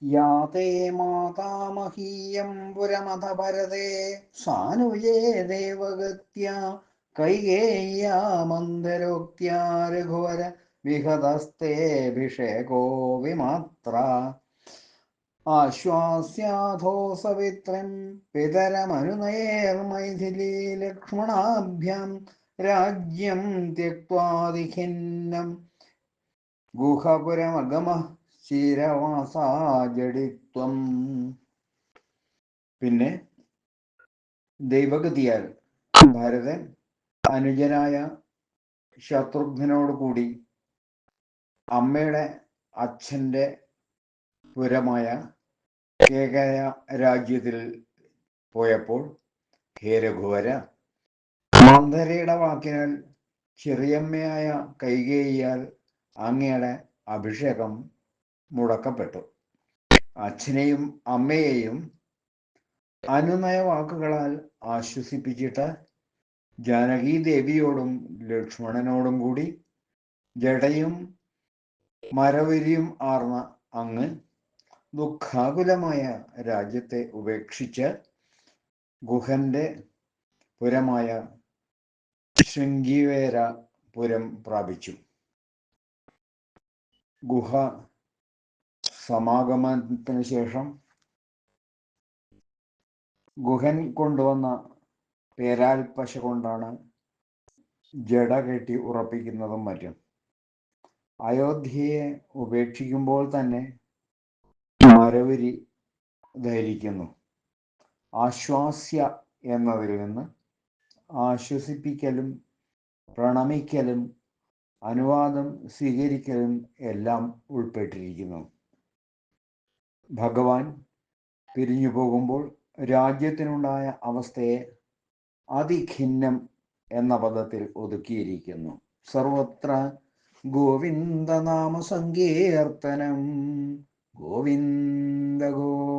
യാതേ മാതാമഹീയം പുരമഥ ഭരതേ സാനുജേ ദേവഗത്യ കൈകേയ്യാ മന്ദരോക്ത്യാ രഘുവര വിഹതസ്തേഭിഷേകോ വിമാത്ര ആശ്വാസ്യാധോ സവിത്രൻ പിതരമനുനയേർമൈഥിലീ ലക്ഷ്മണാഭ്യാം രാജ്യം ത്യക്വാതിഖിന്നം ഗുഹപുരമഗമ ചിരവാസാജഡിത്വം. പിന്നെ ദൈവഗതിയാൽ ഭരതൻ അനുജനായ ശത്രുഘ്നോട് കൂടി അമ്മയുടെ അച്ഛൻ്റെ പുരമായ കേകയ രാജ്യത്തിൽ പോയപ്പോൾ, ഹേ രഘുവര, മന്ധരയുടെ വാക്കിനാൽ ചെറിയമ്മയായ കൈകേയിയാൽ അങ്ങയുടെ അഭിഷേകം മുടക്കപ്പെട്ടു. അച്ഛനെയും അമ്മയെയും അനുനയ വാക്കുകളാൽ ആശ്വസിപ്പിച്ചിട്ട് ജാനകി ദേവിയോടും ലക്ഷ്മണനോടും കൂടി ജടയും മരവിരിയും ആർന്ന അങ്ങ് ദുഃഖാകുലമായ രാജ്യത്തെ ഉപേക്ഷിച്ച് ഗുഹന്റെ പുരമായ ശൃംഗിവേര പുരം പ്രാപിച്ചു. ഗുഹ സമാഗമനത്തിന് ശേഷം ഗുഹൻ കൊണ്ടുവന്ന പേരാൽ പശ കൊണ്ടാണ് ജട കെട്ടി ഉറപ്പിക്കുന്നതും മറ്റും. അയോധ്യയെ ഉപേക്ഷിക്കുമ്പോൾ തന്നെ മരവിരി ധരിക്കുന്നു. ആശ്വാസ്യ എന്നതിൽ നിന്ന് ആശ്വസിപ്പിക്കലും പ്രണമിക്കലും അനുവാദം സ്വീകരിക്കലും എല്ലാം ഉൾപ്പെട്ടിരിക്കുന്നു. ഭഗവാൻ പിരിഞ്ഞു പോകുമ്പോൾ രാജ്യത്തിനുണ്ടായ അവസ്ഥയെ അതിഖിന്നം എന്ന പദത്തിൽ ഒതുക്കിയിരിക്കുന്നു. സർവത്ര ഗോവിന്ദനാമ സങ്കീർത്തനം, ഗോവിന്ദ ഗോവിന്ദ.